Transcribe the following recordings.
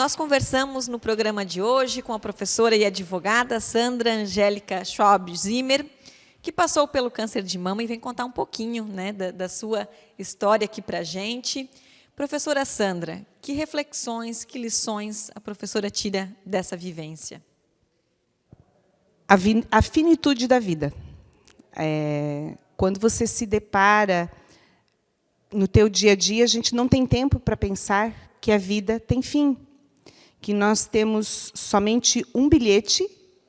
Nós conversamos no programa de hoje com a professora e advogada Sandra Angélica Schwab Zimmer, que passou pelo câncer de mama e vem contar um pouquinho, né, da sua história aqui para a gente. Professora Sandra, que reflexões, que lições a professora tira dessa vivência? A finitude da vida. Quando você se depara no teu dia a dia, a gente não tem tempo para pensar que a vida tem fim, que nós temos somente um bilhete,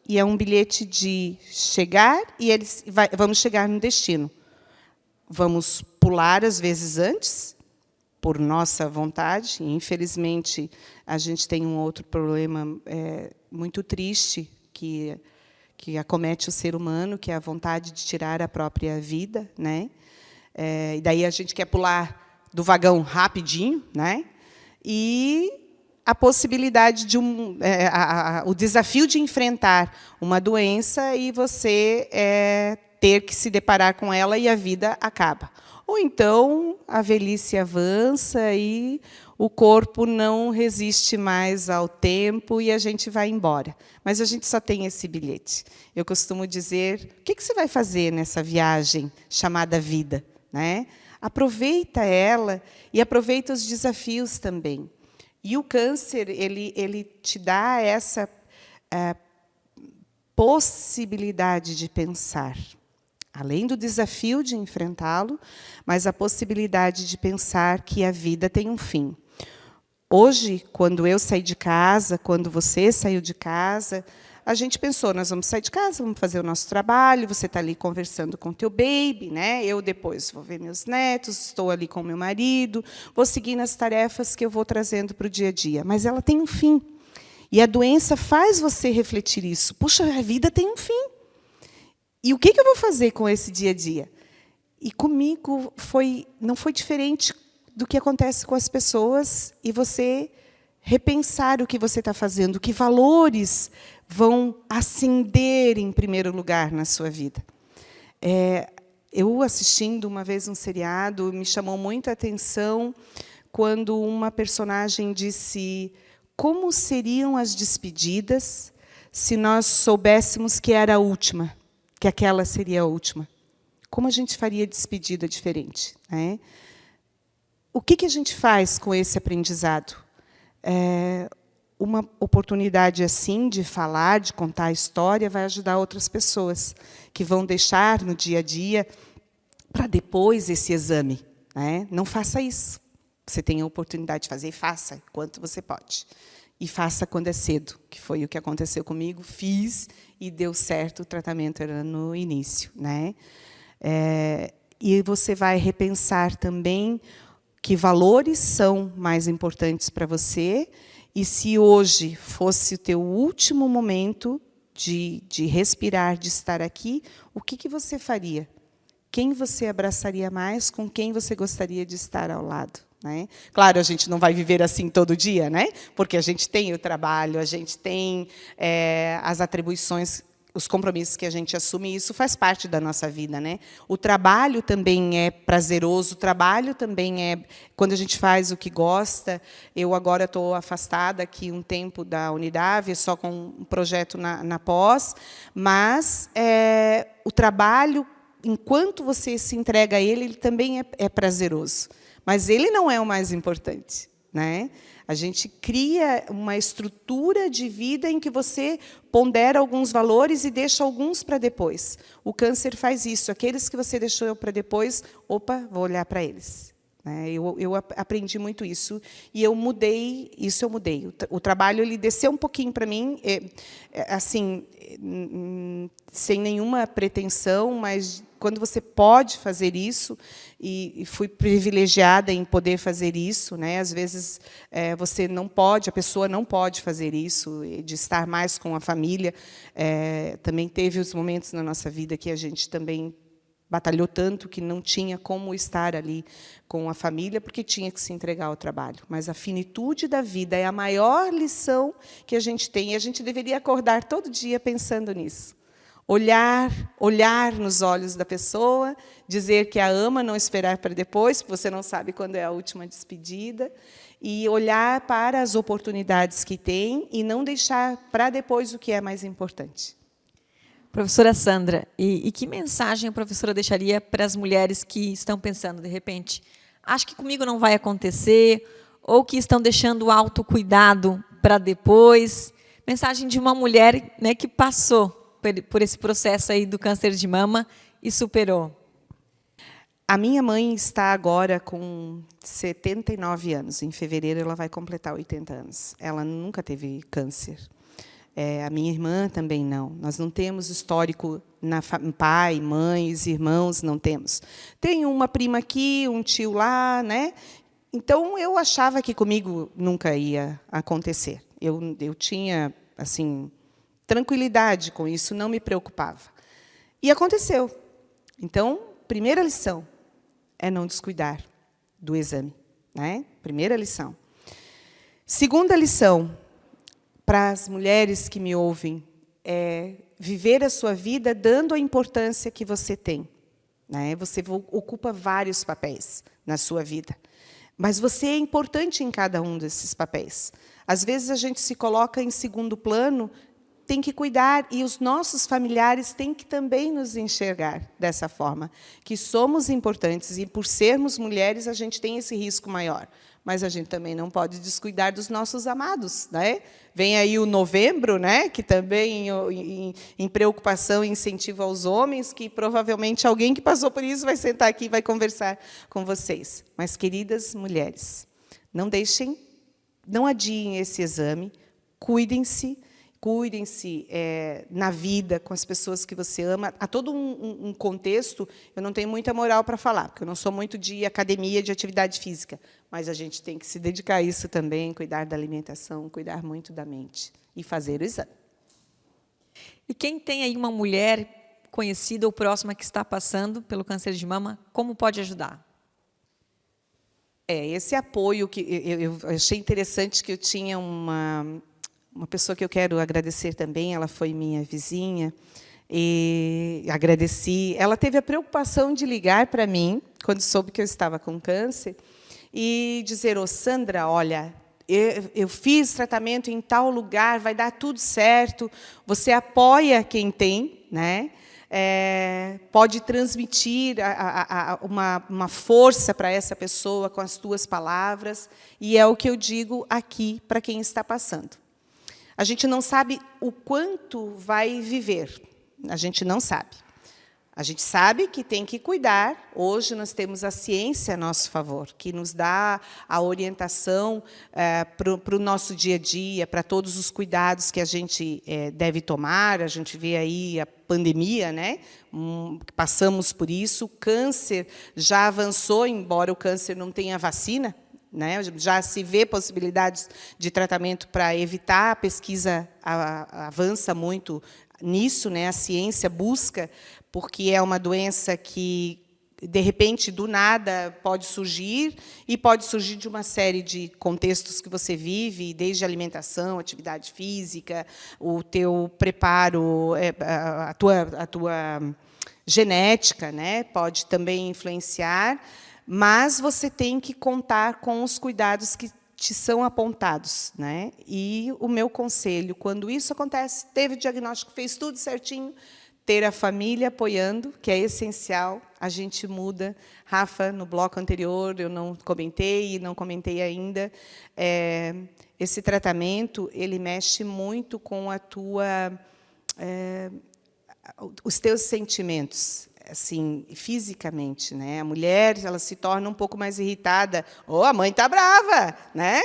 e é um bilhete de chegar, e vamos chegar no destino. Vamos pular, às vezes, antes, por nossa vontade. Infelizmente, a gente tem um outro problema muito triste, que acomete o ser humano, que é a vontade de tirar a própria vida, né? E daí a gente quer pular do vagão rapidinho, né? E a possibilidade de o desafio de enfrentar uma doença e você ter que se deparar com ela e a vida acaba. Ou então a velhice avança e o corpo não resiste mais ao tempo e a gente vai embora. Mas a gente só tem esse bilhete. Eu costumo dizer, o que você vai fazer nessa viagem chamada vida, né? Aproveita ela e aproveita os desafios também. E o câncer, ele te dá essa possibilidade de pensar, além do desafio de enfrentá-lo, mas a possibilidade de pensar que a vida tem um fim. Hoje, quando eu saí de casa, quando você saiu de casa, a gente pensou, nós vamos sair de casa, vamos fazer o nosso trabalho, você está ali conversando com o teu baby, né? Eu depois vou ver meus netos, estou ali com o meu marido, vou seguir nas tarefas que eu vou trazendo para o dia a dia. Mas ela tem um fim. E a doença faz você refletir isso. Puxa, a vida tem um fim. E o que eu vou fazer com esse dia a dia? E comigo não foi diferente do que acontece com as pessoas, e você repensar o que você está fazendo, que valores vão ascender em primeiro lugar na sua vida. Eu, assistindo uma vez um seriado, me chamou muito a atenção quando uma personagem disse como seriam as despedidas se nós soubéssemos que era a última, que aquela seria a última. Como a gente faria despedida diferente, né? O que a gente faz com esse aprendizado? Uma oportunidade assim de falar, de contar a história, vai ajudar outras pessoas que vão deixar no dia a dia para depois esse exame, né? Não faça isso. Você tem a oportunidade de fazer, faça quanto você pode. E faça quando é cedo, que foi o que aconteceu comigo. Fiz e deu certo, o tratamento era no início, né? E você vai repensar também que valores são mais importantes para você, e se hoje fosse o teu último momento de respirar, de estar aqui, o que você faria? Quem você abraçaria mais? Com quem você gostaria de estar ao lado? Né? Claro, a gente não vai viver assim todo dia, né? Porque a gente tem o trabalho, a gente tem as atribuições, os compromissos que a gente assume, e isso faz parte da nossa vida, né? O trabalho também é prazeroso, o trabalho também é quando a gente faz o que gosta. Eu agora estou afastada aqui um tempo da Unidade, só com um projeto na pós, mas o trabalho, enquanto você se entrega a ele também é prazeroso. Mas ele não é o mais importante, né? A gente cria uma estrutura de vida em que você pondera alguns valores e deixa alguns para depois. O câncer faz isso. Aqueles que você deixou para depois, opa, vou olhar para eles. Eu aprendi muito isso. E eu mudei. O trabalho ele desceu um pouquinho para mim, assim, sem nenhuma pretensão, mas quando você pode fazer isso, e fui privilegiada em poder fazer isso, né? Às vezes você não pode, a pessoa não pode fazer isso, de estar mais com a família. Também teve os momentos na nossa vida que a gente também batalhou tanto que não tinha como estar ali com a família, porque tinha que se entregar ao trabalho. Mas a finitude da vida é a maior lição que a gente tem, e a gente deveria acordar todo dia pensando nisso. Olhar nos olhos da pessoa, dizer que a ama, não esperar para depois, porque você não sabe quando é a última despedida, e olhar para as oportunidades que tem e não deixar para depois o que é mais importante. Professora Sandra, e que mensagem a professora deixaria para as mulheres que estão pensando, de repente, acho que comigo não vai acontecer, ou que estão deixando o autocuidado para depois? Mensagem de uma mulher, né, que passou por esse processo aí do câncer de mama e superou. A minha mãe está agora com 79 anos. Em fevereiro ela vai completar 80 anos. Ela nunca teve câncer. A minha irmã também não. Nós não temos histórico pai, mães, irmãos, não temos. Tem uma prima aqui, um tio lá, né? Então eu achava que comigo nunca ia acontecer. Eu tinha assim tranquilidade com isso, não me preocupava. E aconteceu. Então, primeira lição é não descuidar do exame, né? Primeira lição. Segunda lição, para as mulheres que me ouvem, é viver a sua vida dando a importância que você tem, né? Você ocupa vários papéis na sua vida, mas você é importante em cada um desses papéis. Às vezes a gente se coloca em segundo plano, tem que cuidar, e os nossos familiares têm que também nos enxergar dessa forma, que somos importantes, e por sermos mulheres a gente tem esse risco maior. Mas a gente também não pode descuidar dos nossos amados, né? Vem aí o novembro, né? Que também em preocupação e incentivo aos homens, que provavelmente alguém que passou por isso vai sentar aqui e vai conversar com vocês. Mas, queridas mulheres, não deixem, não adiem esse exame, cuidem-se na vida, com as pessoas que você ama. Há todo um contexto, eu não tenho muita moral para falar, porque eu não sou muito de academia, de atividade física, mas a gente tem que se dedicar a isso também, cuidar da alimentação, cuidar muito da mente e fazer o exame. E quem tem aí uma mulher conhecida ou próxima que está passando pelo câncer de mama, como pode ajudar? Esse apoio que eu achei interessante, que eu tinha uma pessoa que eu quero agradecer também, ela foi minha vizinha, e agradeci. Ela teve a preocupação de ligar para mim, quando soube que eu estava com câncer, e dizer: "Ô, Sandra, olha, eu fiz tratamento em tal lugar, vai dar tudo certo, você apoia quem tem, né? Pode transmitir uma força para essa pessoa com as tuas palavras", e é o que eu digo aqui para quem está passando. A gente não sabe o quanto vai viver. A gente não sabe. A gente sabe que tem que cuidar. Hoje nós temos a ciência a nosso favor, que nos dá a orientação para o nosso dia a dia, para todos os cuidados que a gente deve tomar. A gente vê aí a pandemia, né? Passamos por isso. O câncer já avançou, embora o câncer não tenha vacina, né? Já se vê possibilidades de tratamento para evitar. A pesquisa avança muito nisso, né? A ciência busca, porque é uma doença que, de repente, do nada, pode surgir, e pode surgir de uma série de contextos que você vive, desde alimentação, atividade física, o teu preparo, a tua genética, né? Pode também influenciar. Mas você tem que contar com os cuidados que te são apontados, né? E o meu conselho, quando isso acontece, teve o diagnóstico, fez tudo certinho, ter a família apoiando, que é essencial, a gente muda. Rafa, no bloco anterior, eu não comentei, e não comentei ainda, esse tratamento, ele mexe muito com os teus sentimentos, assim, fisicamente, né? A mulher, ela se torna um pouco mais irritada. A mãe está brava, né?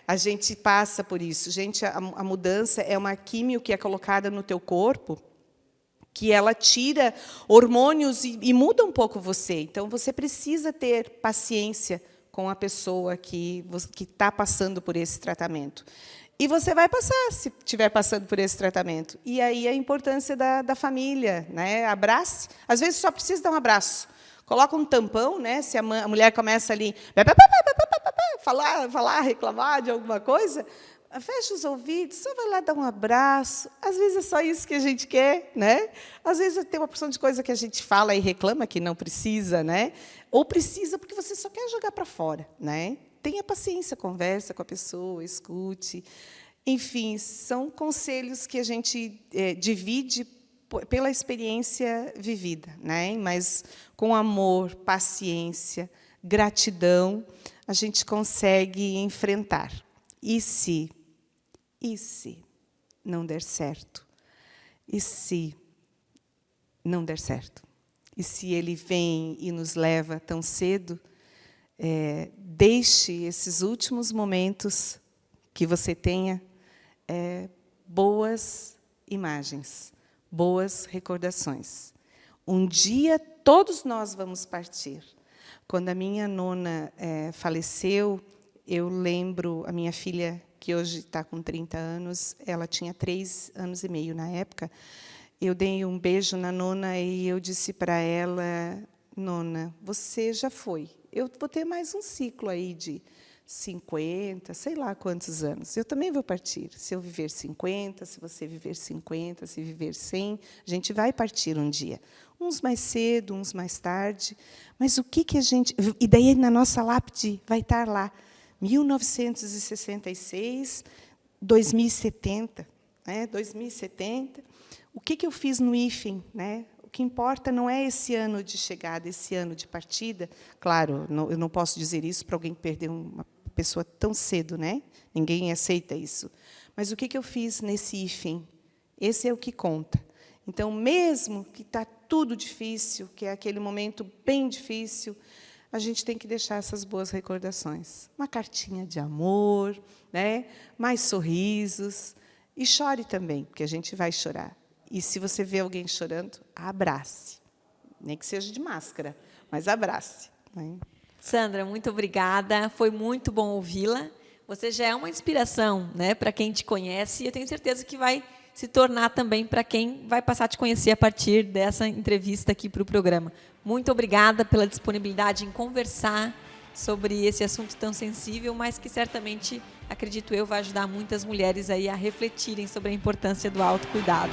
A gente passa por isso. Gente, a mudança é uma químio que é colocada no teu corpo, que ela tira hormônios e muda um pouco você. Então, você precisa ter paciência com a pessoa que está passando por esse tratamento. E você vai passar, se estiver passando por esse tratamento. E aí a importância da família, né? Abrace. Às vezes só precisa dar um abraço. Coloca um tampão, né? Se a mulher começa ali falar, reclamar de alguma coisa, fecha os ouvidos, só vai lá dar um abraço. Às vezes é só isso que a gente quer, né? Às vezes tem uma porção de coisa que a gente fala e reclama que não precisa, né? Ou precisa porque você só quer jogar para fora, né? tenha paciência, conversa com a pessoa, escute. Enfim, são conselhos que a gente divide pela experiência vivida, né? Mas com amor, paciência, gratidão, a gente consegue enfrentar. E se não der certo? E se não der certo? E se ele vem e nos leva tão cedo? Deixe esses últimos momentos que você tenha boas imagens, boas recordações. Um dia todos nós vamos partir. Quando a minha nona faleceu, eu lembro, a minha filha, que hoje está com 30 anos, ela tinha 3 anos e meio na época, eu dei um beijo na nona e eu disse para ela, nona, você já foi. Eu vou ter mais um ciclo aí de 50, sei lá quantos anos. Eu também vou partir. Se eu viver 50, se você viver 50, se viver 100, a gente vai partir um dia. Uns mais cedo, uns mais tarde. Mas o que a gente... E daí, na nossa lápide, vai estar lá, 1966, 2070. Né? 2070. O que eu fiz no IFEM? Né? O que importa não é esse ano de chegada, esse ano de partida. Claro, eu não posso dizer isso para alguém que perdeu uma pessoa tão cedo, né? Ninguém aceita isso. Mas o que eu fiz nesse IFEM? Esse é o que conta. Então, mesmo que está tudo difícil, que é aquele momento bem difícil, a gente tem que deixar essas boas recordações. Uma cartinha de amor, né? Mais sorrisos. E chore também, porque a gente vai chorar. E, se você vê alguém chorando, abrace. Nem que seja de máscara, mas abrace. Né? Sandra, muito obrigada. Foi muito bom ouvi-la. Você já é uma inspiração, né, para quem te conhece, e eu tenho certeza que vai se tornar também para quem vai passar a te conhecer a partir dessa entrevista aqui para o programa. Muito obrigada pela disponibilidade em conversar sobre esse assunto tão sensível, mas que certamente, acredito eu, vai ajudar muitas mulheres aí a refletirem sobre a importância do autocuidado.